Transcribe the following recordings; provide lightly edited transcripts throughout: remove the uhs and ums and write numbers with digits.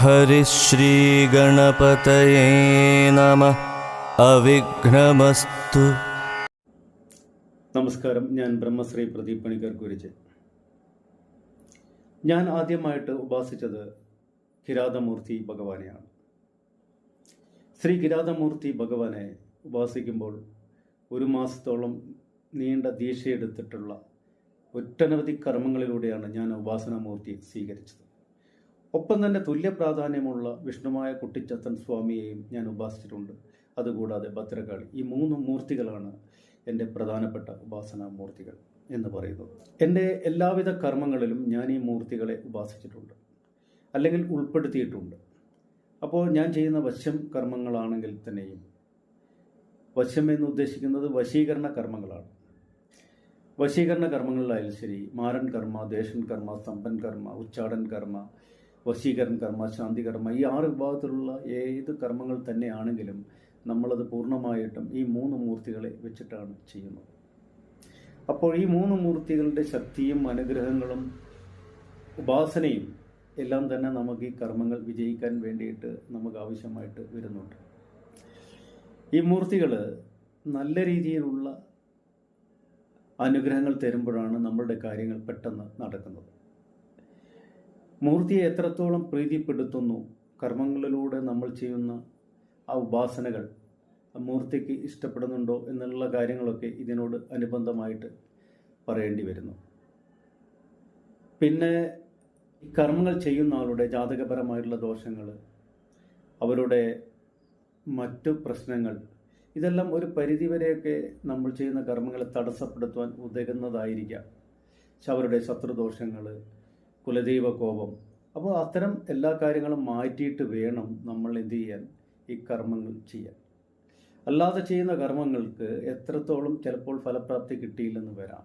ഹരിശ്രീ ഗണപതയേ നമഃ. അവിഘ്നമസ്തു. നമസ്കാരം. ഞാൻ ബ്രഹ്മശ്രീ പ്രദീപ് പണിക്കർ കുരിച്ച്. ഞാൻ ആദ്യമായിട്ട് ഉപാസിച്ചത് കിരാതമൂർത്തി ഭഗവാനെയാണ്. ശ്രീ കിരാതമൂർത്തി ഭഗവാനെ ഉപാസിക്കുമ്പോൾ 1 മാസത്തോളം നീണ്ട ദീക്ഷയെടുത്തിട്ടുള്ള ഒട്ടനവധി കർമ്മങ്ങളിലൂടെയാണ് ഞാൻ ഉപാസനാമൂർത്തി സ്വീകരിച്ചത്. ഒപ്പം തന്നെ തുല്യ പ്രാധാന്യമുള്ള വിഷ്ണുമായ കുട്ടിച്ചത്തൻ സ്വാമിയെയും ഞാൻ ഉപാസിച്ചിട്ടുണ്ട്. അതുകൂടാതെ ഭദ്രകാളി. ഈ 3 മൂർത്തികളാണ് എൻ്റെ പ്രധാനപ്പെട്ട ഉപാസനാമൂർത്തികൾ എന്ന് പറയുന്നത്. എൻ്റെ എല്ലാവിധ കർമ്മങ്ങളിലും ഞാൻ ഈ മൂർത്തികളെ ഉപാസിച്ചിട്ടുണ്ട്, അല്ലെങ്കിൽ ഉൾപ്പെടുത്തിയിട്ടുണ്ട്. അപ്പോൾ ഞാൻ ചെയ്യുന്ന വശ്യം കർമ്മങ്ങളാണെങ്കിൽ തന്നെയും, വശ്യം എന്ന് ഉദ്ദേശിക്കുന്നത് വശീകരണ കർമ്മങ്ങളാണ്. വശീകരണ കർമ്മങ്ങളിലായാലും ശരി, മാരൻ കർമ്മ, ദേശൻ കർമ്മ, സ്തംഭൻ കർമ്മ, ഉച്ചാടൻ കർമ്മ, വശീകരൺ കർമ്മ, ശാന്തി കർമ്മ, ഈ 6 വിഭാഗത്തിലുള്ള ഏത് കർമ്മങ്ങൾ തന്നെയാണെങ്കിലും നമ്മളത് പൂർണ്ണമായിട്ടും ഈ 3 മൂർത്തികളെ വെച്ചിട്ടാണ് ചെയ്യുന്നത്. അപ്പോൾ ഈ 3 മൂർത്തികളുടെ ശക്തിയും അനുഗ്രഹങ്ങളും ഉപാസനയും എല്ലാം തന്നെ നമുക്ക് ഈ കർമ്മങ്ങൾ വിജയിക്കാൻ വേണ്ടിയിട്ട് നമുക്ക് ആവശ്യമായിട്ട് വരുന്നുണ്ട്. ഈ മൂർത്തികൾ നല്ല രീതിയിലുള്ള അനുഗ്രഹങ്ങൾ തരുമ്പോഴാണ് നമ്മളുടെ കാര്യങ്ങൾ പെട്ടെന്ന് നടക്കുന്നത്. മൂർത്തിയെ എത്രത്തോളം പ്രീതിപ്പെടുത്തുന്നു കർമ്മങ്ങളിലൂടെ നമ്മൾ ചെയ്യുന്ന ആ ഉപാസനകൾ, മൂർത്തിക്ക് ഇഷ്ടപ്പെടുന്നുണ്ടോ എന്നുള്ള കാര്യങ്ങളൊക്കെ ഇതിനോട് അനുബന്ധമായിട്ട് പറയേണ്ടി വരുന്നു. പിന്നെ ഈ കർമ്മങ്ങൾ ചെയ്യുന്ന ആളുടെ ജാതകപരമായിട്ടുള്ള ദോഷങ്ങൾ, അവരുടെ മറ്റു പ്രശ്നങ്ങൾ, ഇതെല്ലാം ഒരു പരിധിവരെയൊക്കെ നമ്മൾ ചെയ്യുന്ന കർമ്മങ്ങളെ തടസ്സപ്പെടുത്തുവാൻ ഉതകുന്നതായിരിക്കാം. അവരുടെ ശത്രുദോഷങ്ങൾ, കുലദൈവ കോപം. അപ്പോൾ അത്തരം എല്ലാ കാര്യങ്ങളും മാറ്റിയിട്ട് വേണം നമ്മൾ എന്ത് ചെയ്യാൻ, ഈ കർമ്മങ്ങൾ ചെയ്യാൻ. അല്ലാതെ ചെയ്യുന്ന കർമ്മങ്ങൾക്ക് എത്രത്തോളം ചിലപ്പോൾ ഫലപ്രാപ്തി കിട്ടിയില്ലെന്ന് വരാം.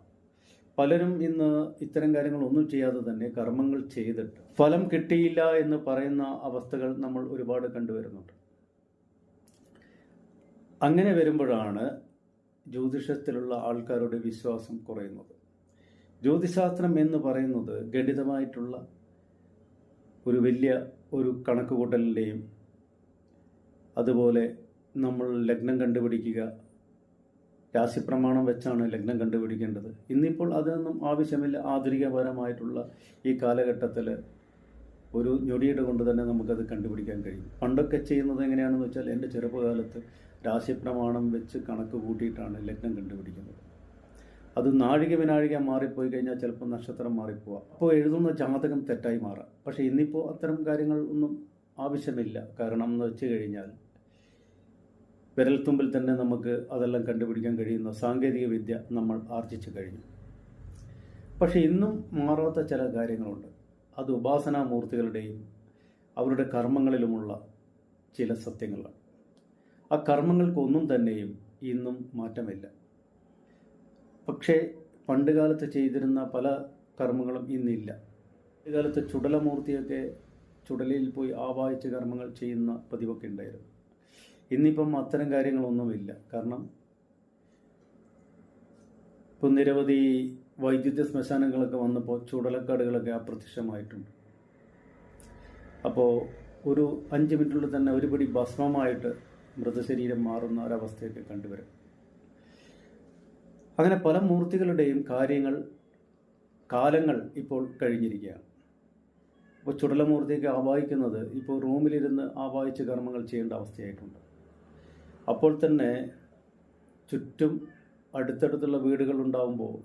പലരും ഇന്ന് ഇത്തരം കാര്യങ്ങളൊന്നും ചെയ്യാതെ തന്നെ കർമ്മങ്ങൾ ചെയ്തിട്ട് ഫലം കിട്ടിയില്ല എന്ന് പറയുന്ന അവസ്ഥകൾ നമ്മൾ ഒരുപാട് കണ്ടുവരുന്നുണ്ട്. അങ്ങനെ വരുമ്പോഴാണ് ജ്യോതിഷത്തിലുള്ള ആൾക്കാരുടെ വിശ്വാസം കുറയുന്നത്. ജ്യോതിശാസ്ത്രം എന്ന് പറയുന്നത് ഗണിതമായിട്ടുള്ള ഒരു കണക്കുകൂട്ടലിൻ്റെയും, അതുപോലെ നമ്മൾ ലഗ്നം കണ്ടുപിടിക്കുക, രാശിപ്രമാണം വെച്ചാണ് ലഗ്നം കണ്ടുപിടിക്കേണ്ടത്. ഇന്നിപ്പോൾ അതൊന്നും ആവശ്യമില്ല. ആധുനികപരമായിട്ടുള്ള ഈ കാലഘട്ടത്തിൽ ഒരു ഞൊടിയുടെ കൊണ്ട് തന്നെ നമുക്കത് കണ്ടുപിടിക്കാൻ കഴിയും. പണ്ടൊക്കെ ചെയ്യുന്നത് എങ്ങനെയാണെന്ന് വെച്ചാൽ, എൻ്റെ ചെറുപ്പകാലത്ത് രാശിപ്രമാണം വെച്ച് കണക്ക് കൂട്ടിയിട്ടാണ് ലഗ്നം കണ്ടുപിടിക്കുന്നത്. അത് നാഴിക വിനാഴിക മാറിപ്പോയി കഴിഞ്ഞാൽ ചിലപ്പോൾ നക്ഷത്രം മാറിപ്പോവാം. അപ്പോൾ എഴുതുന്ന ജാതകം തെറ്റായി മാറാം. പക്ഷേ ഇന്നിപ്പോൾ അത്തരം കാര്യങ്ങൾ ഒന്നും ആവശ്യമില്ല. കാരണം എന്ന് വെച്ച് കഴിഞ്ഞാൽ വിരൽത്തുമ്പിൽ തന്നെ നമുക്ക് അതെല്ലാം കണ്ടുപിടിക്കാൻ കഴിയുന്ന സാങ്കേതിക വിദ്യ നമ്മൾ ആർജിച്ചു കഴിഞ്ഞു. പക്ഷേ ഇന്നും മാറാത്ത ചില കാര്യങ്ങളുണ്ട്. അത് ഉപാസനാമൂർത്തികളുടെയും അവരുടെ കർമ്മങ്ങളിലുമുള്ള ചില സത്യങ്ങളാണ്. ആ കർമ്മങ്ങൾക്കൊന്നും തന്നെയും ഇന്നും മാറ്റമില്ല. പക്ഷേ പണ്ടുകാലത്ത് ചെയ്തിരുന്ന പല കർമ്മങ്ങളും ഇന്നില്ല. പണ്ടുകാലത്ത് ചുടലമൂർത്തിയൊക്കെ ചുടലയിൽ പോയി ആവാഹിച്ച് കർമ്മങ്ങൾ ചെയ്യുന്ന പതിവൊക്കെ ഉണ്ടായിരുന്നു. ഇന്നിപ്പം അത്തരം കാര്യങ്ങളൊന്നുമില്ല. കാരണം ഇപ്പം നിരവധി വൈദ്യുത ശ്മശാനങ്ങളൊക്കെ വന്നപ്പോൾ ചുടലക്കാടുകളൊക്കെ അപ്രത്യക്ഷമായിട്ടുണ്ട്. അപ്പോൾ ഒരു 5 മിനിറ്റുള്ളിൽ തന്നെ ഒരുപടി ഭസ്മമായിട്ട് മൃതശരീരം മാറുന്ന ഒരവസ്ഥയൊക്കെ കണ്ടുവരും. അങ്ങനെ പല മൂർത്തികളുടെയും കാലങ്ങൾ ഇപ്പോൾ കഴിഞ്ഞിരിക്കുകയാണ്. ഇപ്പോൾ ചുടലമൂർത്തിയൊക്കെ ആവാഹിക്കുന്നത് ഇപ്പോൾ റൂമിലിരുന്ന് ആവാഹിച്ച് കർമ്മങ്ങൾ ചെയ്യേണ്ട അവസ്ഥയായിട്ടുണ്ട്. അപ്പോൾ തന്നെ ചുറ്റും അടുത്തടുത്തുള്ള വീടുകൾ ഉണ്ടാകുമ്പോൾ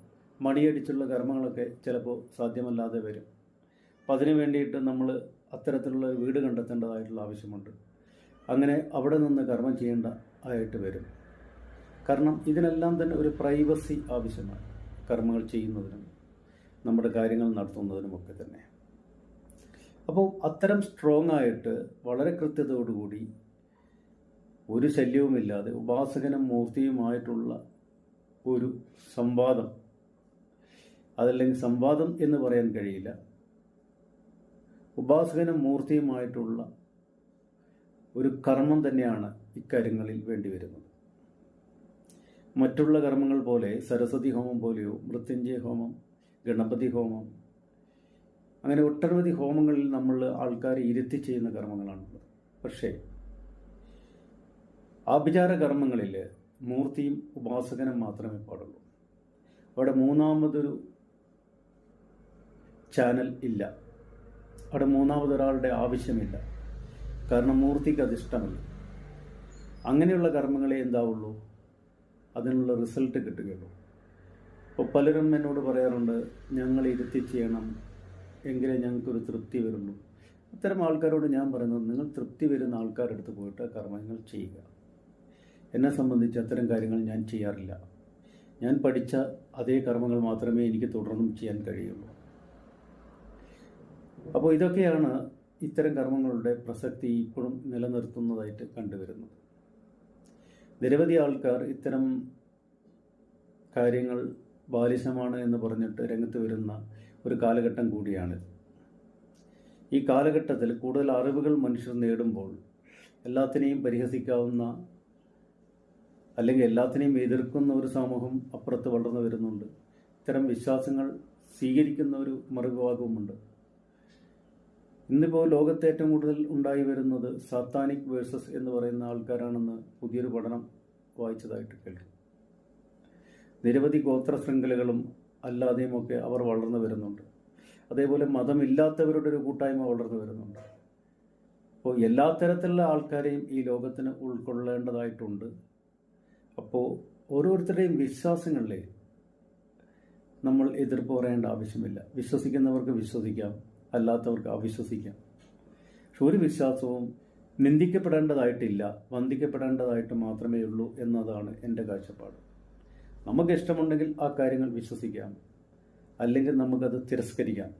മണിയടിച്ചുള്ള കർമ്മങ്ങളൊക്കെ ചിലപ്പോൾ സാധ്യമല്ലാതെ വരും. അപ്പം അതിനു വേണ്ടിയിട്ട് നമ്മൾ അത്തരത്തിലുള്ള വീട് കണ്ടെത്തേണ്ടതായിട്ടുള്ള ആവശ്യമുണ്ട്. അങ്ങനെ അവിടെ നിന്ന് കർമ്മം ചെയ്യേണ്ട ആയിട്ട് വരും. കാരണം ഇതിനെല്ലാം തന്നെ ഒരു പ്രൈവസി ആവശ്യമാണ്, കർമ്മങ്ങൾ ചെയ്യുന്നതിനും നമ്മുടെ കാര്യങ്ങൾ നടത്തുന്നതിനുമൊക്കെ തന്നെ. അപ്പോൾ അത്തരം സ്ട്രോങ് ആയിട്ട് വളരെ കൃത്യതയോടുകൂടി ഒരു ശല്യവുമില്ലാതെ ഉപാസകനും മൂർത്തിയുമായിട്ടുള്ള ഒരു സംവാദം, അതല്ലെങ്കിൽ സംവാദം എന്ന് പറയാൻ കഴിയില്ല, ഉപാസകനും മൂർത്തിയുമായിട്ടുള്ള ഒരു കർമ്മം തന്നെയാണ് ഇക്കാര്യങ്ങളിൽ വേണ്ടിവരുന്നത്. മറ്റുള്ള കർമ്മങ്ങൾ പോലെ സരസ്വതി ഹോമം പോലെയോ മൃത്യുഞ്ജയ ഹോമം, ഗണപതി ഹോമം, അങ്ങനെ ഒട്ടനവധി ഹോമങ്ങളിൽ നമ്മൾ ആൾക്കാരെ ഇരുത്തി ചെയ്യുന്ന കർമ്മങ്ങളാണുള്ളത്. പക്ഷേ ആഭിചാര കർമ്മങ്ങളിൽ മൂർത്തിയും ഉപാസകനും മാത്രമേ പാടുള്ളൂ. അവിടെ മൂന്നാമതൊരു ചാനൽ ഇല്ല, അവിടെ മൂന്നാമതൊരാളുടെ ആവശ്യമില്ല. കാരണം മൂർത്തിക്ക് അത് ഇഷ്ടമല്ല. അങ്ങനെയുള്ള കർമ്മങ്ങളെ എന്താവുള്ളൂ, അതിനുള്ള റിസൾട്ട് കിട്ടുകയുള്ളൂ. അപ്പോൾ പലരും എന്നോട് പറയാറുണ്ട്, ഞങ്ങൾ ഇരുത്തി ചെയ്യണം എങ്കിലേ ഞങ്ങൾക്കൊരു തൃപ്തി വരുള്ളൂ. അത്തരം ആൾക്കാരോട് ഞാൻ പറയുന്നത്, നിങ്ങൾ തൃപ്തി വരുന്ന ആൾക്കാരുടെ അടുത്ത് പോയിട്ട് കർമ്മങ്ങൾ ചെയ്യുക. എന്നെ സംബന്ധിച്ച് അത്തരം കാര്യങ്ങൾ ഞാൻ ചെയ്യാറില്ല. ഞാൻ പഠിച്ച അതേ കർമ്മങ്ങൾ മാത്രമേ എനിക്ക് തുടർന്നും ചെയ്യാൻ കഴിയുള്ളൂ. അപ്പോൾ ഇതൊക്കെയാണ് ഇത്തരം കർമ്മങ്ങളുടെ പ്രസക്തി ഇപ്പോഴും നിലനിർത്തുന്നതായിട്ട് കണ്ടുവരുന്നത്. നിരവധി ആൾക്കാർ ഇത്തരം കാര്യങ്ങൾ ബാലിശമാണ് എന്ന് പറഞ്ഞിട്ട് രംഗത്ത് വരുന്ന ഒരു കാലഘട്ടം കൂടിയാണിത്. ഈ കാലഘട്ടത്തിൽ കൂടുതൽ അറിവുകൾ മനുഷ്യർ നേടുമ്പോൾ എല്ലാത്തിനെയും പരിഹസിക്കാവുന്ന അല്ലെങ്കിൽ എല്ലാത്തിനെയും എതിർക്കുന്ന ഒരു സമൂഹം അപ്പുറത്ത് വളർന്നു വരുന്നുണ്ട്. ഇത്തരം വിശ്വാസങ്ങൾ സ്വീകരിക്കുന്ന ഒരു മറുവിഭാഗവുമുണ്ട്. ഇന്നിപ്പോൾ ലോകത്ത് ഏറ്റവും കൂടുതൽ ഉണ്ടായി വരുന്നത് സാത്താനിക് വേഴ്സസ് എന്ന് പറയുന്ന ആൾക്കാരാണെന്ന് പുതിയൊരു പഠനം വായിച്ചതായിട്ട് കേട്ടു. നിരവധി ഗോത്ര ശൃംഖലകളും അല്ലാതെയുമൊക്കെ അവർ വളർന്നു വരുന്നുണ്ട്. അതേപോലെ മതമില്ലാത്തവരുടെ ഒരു കൂട്ടായ്മ വളർന്നു വരുന്നുണ്ട്. അപ്പോൾ എല്ലാ തരത്തിലുള്ള ആൾക്കാരെയും ഈ ലോകത്തിന് ഉൾക്കൊള്ളേണ്ടതായിട്ടുണ്ട്. അപ്പോൾ ഓരോരുത്തരുടെയും വിശ്വാസങ്ങളിലെ നമ്മൾ എതിർപ്പ് പറയേണ്ട ആവശ്യമില്ല. വിശ്വസിക്കുന്നവർക്ക് വിശ്വസിക്കാം, അല്ലാത്തവർക്ക് അവിശ്വസിക്കാം. പക്ഷെ ഒരു വിശ്വാസവും നിന്ദിക്കപ്പെടേണ്ടതായിട്ടില്ല, വന്ദിക്കപ്പെടേണ്ടതായിട്ട് മാത്രമേ ഉള്ളൂ എന്നതാണ് എൻ്റെ കാഴ്ചപ്പാട്. നമുക്ക് ഇഷ്ടമുണ്ടെങ്കിൽ ആ കാര്യങ്ങൾ വിശ്വസിക്കാം, അല്ലെങ്കിൽ നമുക്കത് തിരസ്കരിക്കാം.